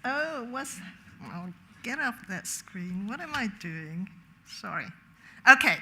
I'll get off that screen. What am I doing? Sorry. Okay,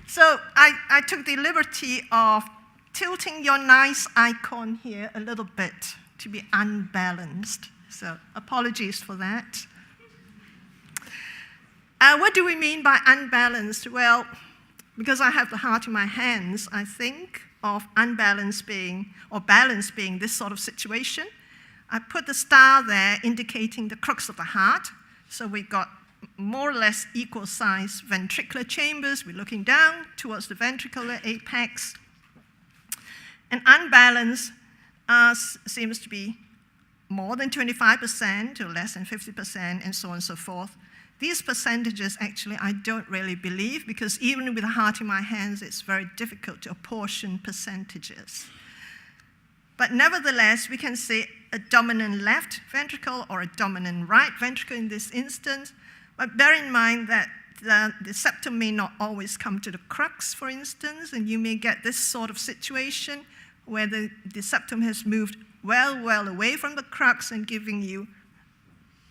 so I took the liberty of tilting your nice icon here a little bit to be unbalanced. So apologies for that. What do we mean by unbalanced? Well, because I have the heart in my hands, I think of unbalanced being, or balance being this sort of situation. I put the star there indicating the crux of the heart. So we've got more or less equal size ventricular chambers. We're looking down towards the ventricular apex. And unbalanced seems to be more than 25% or less than 50% and so on and so forth. These percentages, actually, I don't really believe, because even with the heart in my hands, it's very difficult to apportion percentages. But nevertheless, we can say a dominant left ventricle or a dominant right ventricle in this instance. But bear in mind that the septum may not always come to the crux, for instance, and you may get this sort of situation where the septum has moved well away from the crux and giving you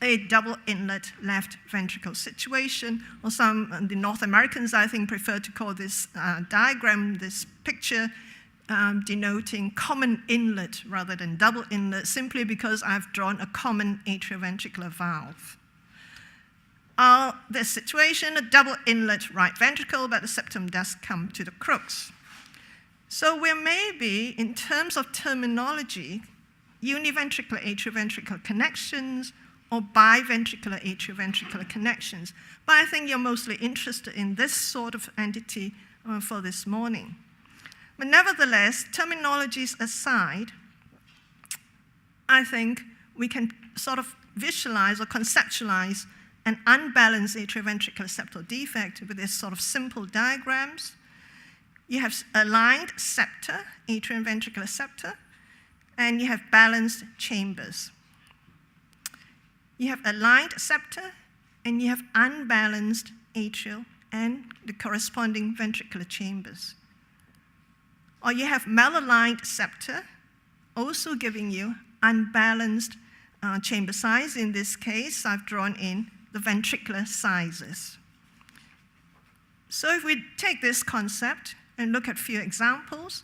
a double inlet left ventricle situation, or the North Americans, I think, prefer to call this diagram, this picture, denoting common inlet rather than double inlet, simply because I've drawn a common atrioventricular valve. This situation, a double inlet right ventricle, but the septum does come to the crux. So we're maybe, in terms of terminology, univentricular atrioventricular connections or biventricular atrioventricular connections. But I think you're mostly interested in this sort of entity for this morning. But nevertheless, terminologies aside, I think we can sort of visualize or conceptualize an unbalanced atrioventricular septal defect with this sort of simple diagrams. You have aligned septa, atrium ventricular septa, and you have balanced chambers. You have aligned septa, and you have unbalanced atrial and the corresponding ventricular chambers. Or you have malaligned septa, also giving you unbalanced chamber size. In this case, I've drawn in the ventricular sizes. So if we take this concept and look at a few examples,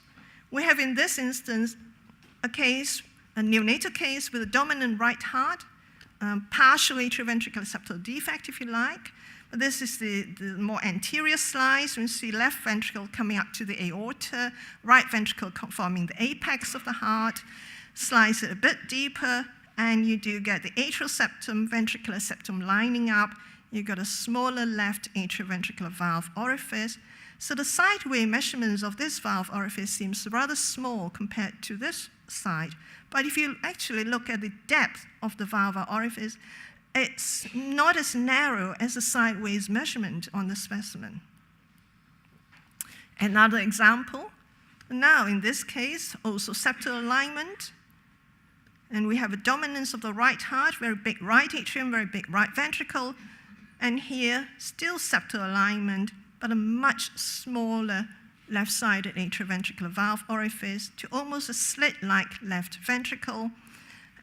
we have in this instance a neonatal case with a dominant right heart, partial atrioventricular septal defect, if you like. But this is the more anterior slice. We see left ventricle coming up to the aorta, right ventricle forming the apex of the heart. Slice it a bit deeper, and you do get the atrial septum, ventricular septum lining up. You've got a smaller left atrioventricular valve orifice. So the sideway measurements of this valve orifice seems rather small compared to this side. But if you actually look at the depth of the valve orifice, it's not as narrow as the sideways measurement on the specimen. Another example, now in this case, also septal alignment. And we have a dominance of the right heart, very big right atrium, very big right ventricle. And here, still septal alignment, but a much smaller left-sided atrioventricular valve orifice to almost a slit-like left ventricle.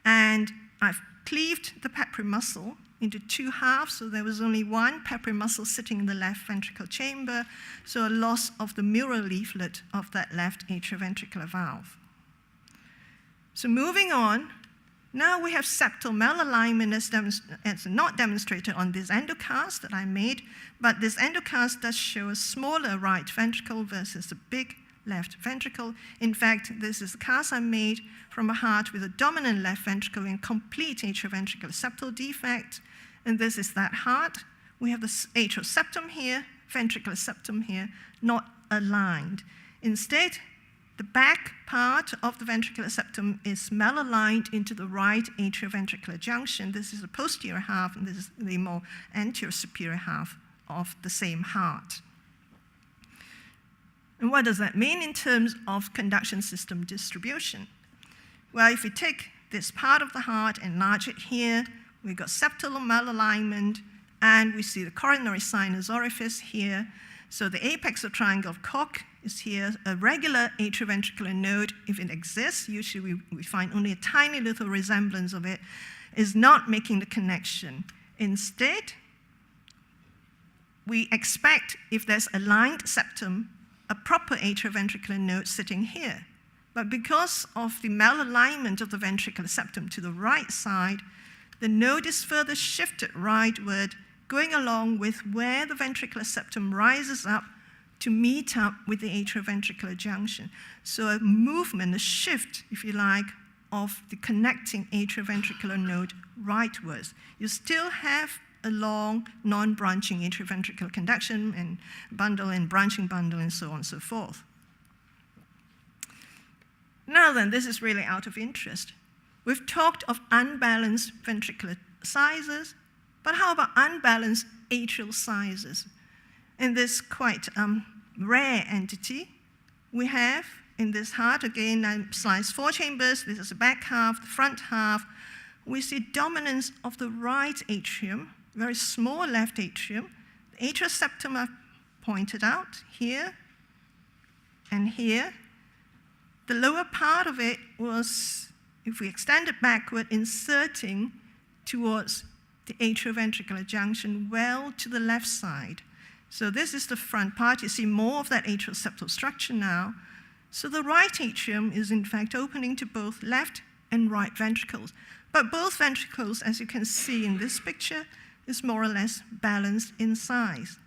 And I've cleaved the papillary muscle into two halves, so there was only one papillary muscle sitting in the left ventricle chamber, so a loss of the mural leaflet of that left atrioventricular valve. So moving on, now we have septal malalignment as not demonstrated on this endocast that I made, but this endocast does show a smaller right ventricle versus a big left ventricle. In fact, this is a cast I made from a heart with a dominant left ventricle in complete atrioventricular septal defect, and this is that heart. We have the atrial septum here, ventricular septum here, not aligned. Instead, the back part of the ventricular septum is malaligned into the right atrioventricular junction. This is the posterior half, and this is the more anterior superior half of the same heart. And what does that mean in terms of conduction system distribution? Well, if we take this part of the heart, enlarge it here, we've got septal malalignment, and we see the coronary sinus orifice here. So the apex of triangle of Koch is here, a regular atrioventricular node, if it exists. Usually we find only a tiny little resemblance of it is not making the connection. Instead, we expect, if there's a lined septum, a proper atrioventricular node sitting here. But because of the malalignment of the ventricular septum to the right side, the node is further shifted rightward, going along with where the ventricular septum rises up to meet up with the atrioventricular junction. So a movement, a shift, if you like, of the connecting atrioventricular node rightwards. You still have a long, non-branching atrioventricular conduction and bundle and branching bundle and so on and so forth. Now then, this is really out of interest. We've talked of unbalanced ventricular sizes, but how about unbalanced atrial sizes? In this quite rare entity, we have in this heart, again, slice 4 chambers, this is the back half, the front half, we see dominance of the right atrium, very small left atrium. The atrial septum I've pointed out here and here. The lower part of it was, if we extend it backward, inserting towards the atrioventricular junction well to the left side. So this is the front part. You see more of that atrial septal structure now. So the right atrium is in fact opening to both left and right ventricles. But both ventricles, as you can see in this picture, is more or less balanced in size.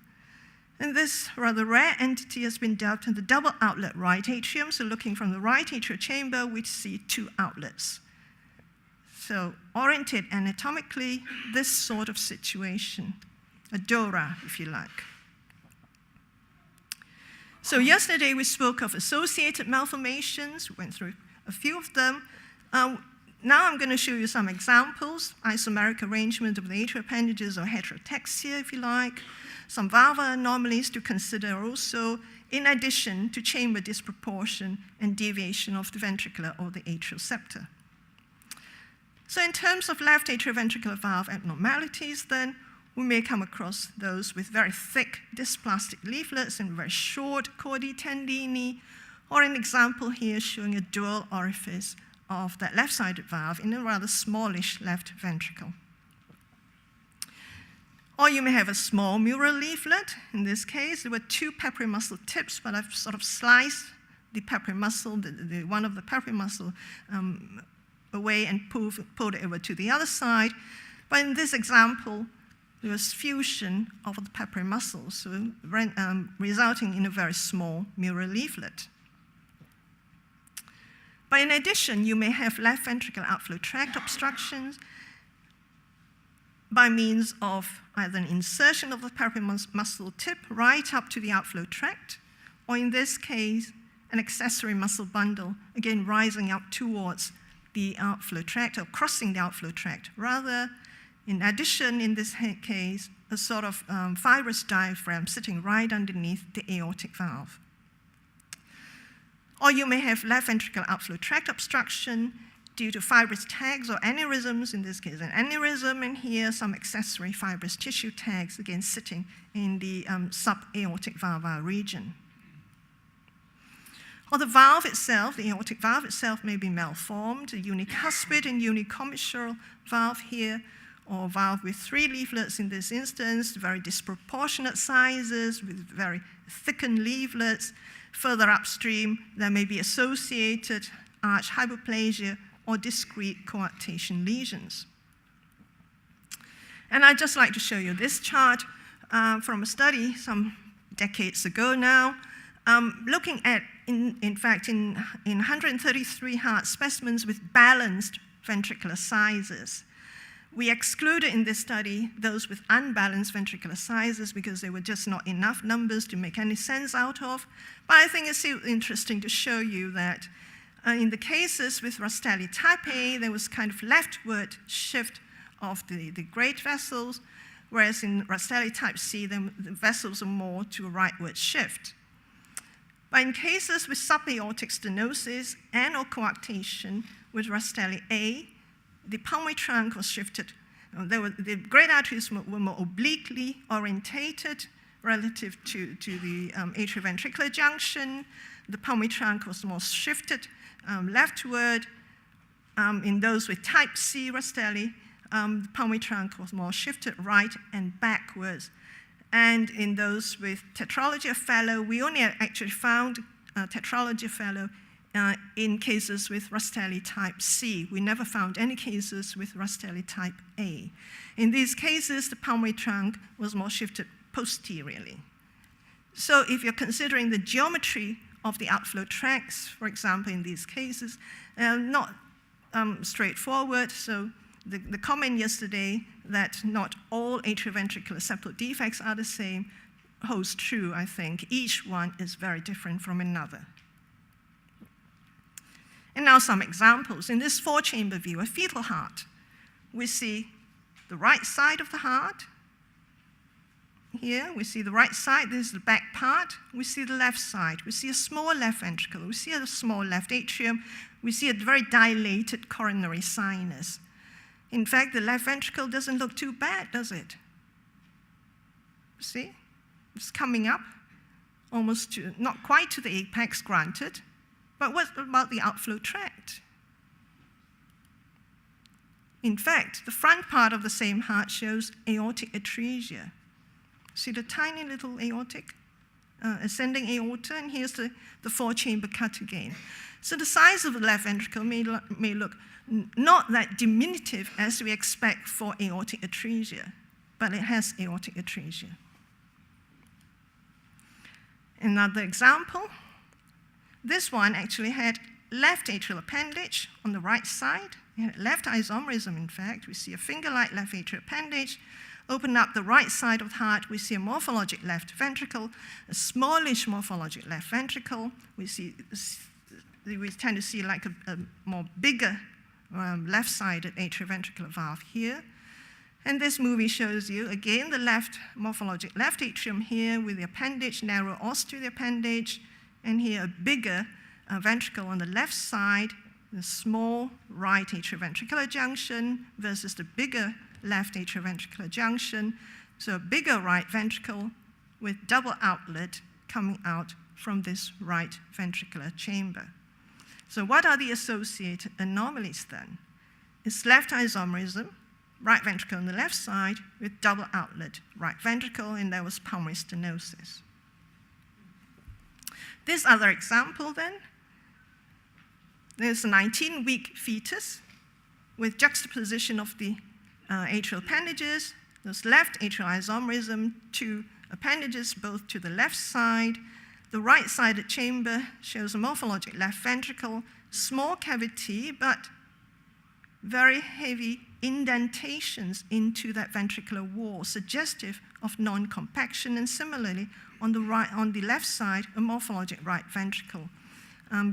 And this rather rare entity has been dubbed in the double outlet right atrium. So looking from the right atrial chamber, we see 2 outlets. So oriented anatomically, this sort of situation, a DORA, if you like. So yesterday we spoke of associated malformations. We went through a few of them. Now I'm going to show you some examples, isomeric arrangement of the atrial appendages or heterotexia, if you like, some valvular anomalies to consider also, in addition to chamber disproportion and deviation of the ventricular or the atrial septa. So in terms of left atrioventricular valve abnormalities, then, we may come across those with very thick dysplastic leaflets and very short chordae tendini, or an example here showing a dual orifice of that left-sided valve in a rather smallish left ventricle. Or you may have a small mural leaflet. In this case, there were 2 papillary muscle tips, but I've sort of sliced the papillary muscle, one of the papillary muscle away and pulled it over to the other side. But in this example, there was fusion of the papillary muscles, so resulting in a very small mural leaflet. But in addition, you may have left ventricular outflow tract obstructions by means of either an insertion of the papillary muscle tip right up to the outflow tract, or in this case, an accessory muscle bundle, again rising up towards the outflow tract or crossing the outflow tract. Rather, in addition, in this case, a sort of fibrous diaphragm sitting right underneath the aortic valve. Or you may have left ventricular outflow tract obstruction due to fibrous tags or aneurysms, in this case an aneurysm, and here some accessory fibrous tissue tags, again sitting in the subaortic valvular region. Or the valve itself, the aortic valve itself may be malformed, a unicuspid and unicommissural valve here, or valve with 3 leaflets in this instance, very disproportionate sizes with very thickened leaflets. Further upstream, there may be associated arch hypoplasia or discrete coarctation lesions. And I'd just like to show you this chart from a study some decades ago now, looking at, in fact, in 133 heart specimens with balanced ventricular sizes. We excluded in this study those with unbalanced ventricular sizes because there were just not enough numbers to make any sense out of. But I think it's interesting to show you that in the cases with Rastelli type A, there was kind of leftward shift of the great vessels, whereas in Rastelli type C, the vessels are more to a rightward shift. But in cases with subaortic stenosis and or coarctation with Rastelli A, the pulmonary trunk was shifted. The great arteries were more obliquely orientated relative to the atrioventricular junction. The pulmonary trunk was more shifted leftward. In those with type C Rastelli, the pulmonary trunk was more shifted right and backwards. And in those with tetralogy of Fallot, we only actually found tetralogy of Fallot in cases with Rastelli type C. We never found any cases with Rastelli type A. In these cases, the pulmonary trunk was more shifted posteriorly. So if you're considering the geometry of the outflow tracts, for example, in these cases, not straightforward. So the comment yesterday that not all atrioventricular septal defects are the same holds true, I think. Each one is very different from another. And now some examples. In this 4-chamber view, a fetal heart, we see the right side of the heart. Here, we see the right side. This is the back part. We see the left side. We see a small left ventricle. We see a small left atrium. We see a very dilated coronary sinus. In fact, the left ventricle doesn't look too bad, does it? See? It's coming up, almost to, not quite to the apex, granted. But what about the outflow tract? In fact, the front part of the same heart shows aortic atresia. See the tiny little aortic, ascending aorta, and here's the 4-chamber cut again. So the size of the left ventricle may look not that diminutive as we expect for aortic atresia, but it has aortic atresia. Another example, this one actually had left atrial appendage on the right side. It had left isomerism, in fact. We see a finger-like left atrial appendage. Open up the right side of the heart, we see a morphologic left ventricle, a smallish morphologic left ventricle. We tend to see like a more bigger left-sided atrioventricular valve here. And this movie shows you, again, the left morphologic left atrium here with the appendage, narrow os to the appendage, and here a bigger ventricle on the left side, the small right atrioventricular junction versus the bigger left atrioventricular junction. So a bigger right ventricle with double outlet coming out from this right ventricular chamber. So what are the associated anomalies then? It's left isomerism, right ventricle on the left side with double outlet right ventricle, and there was pulmonary stenosis. This other example then, there's a 19-week fetus with juxtaposition of the atrial appendages. There's left atrial isomerism, 2 appendages both to the left side. The right-sided chamber shows a morphologic left ventricle, small cavity, but very heavy indentations into that ventricular wall, suggestive of non-compaction, and similarly, on the left side, a morphologic right ventricle,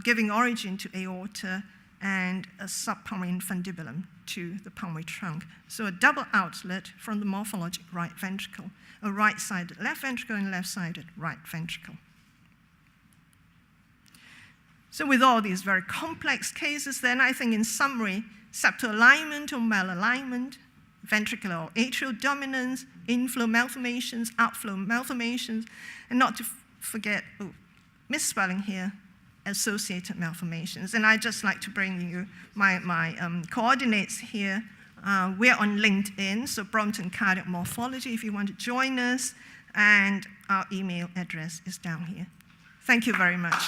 giving origin to aorta and a subpulmonary infundibulum to the pulmonary trunk. So a double outlet from the morphologic right ventricle, a right-sided left ventricle and left-sided right ventricle. So with all these very complex cases, then I think in summary, septal alignment or malalignment, ventricular or atrial dominance, inflow malformations, outflow malformations, and not to forget, misspelling here, associated malformations. And I'd just like to bring you my coordinates here. We're on LinkedIn, so Brompton Cardiac Morphology, if you want to join us, and our email address is down here. Thank you very much.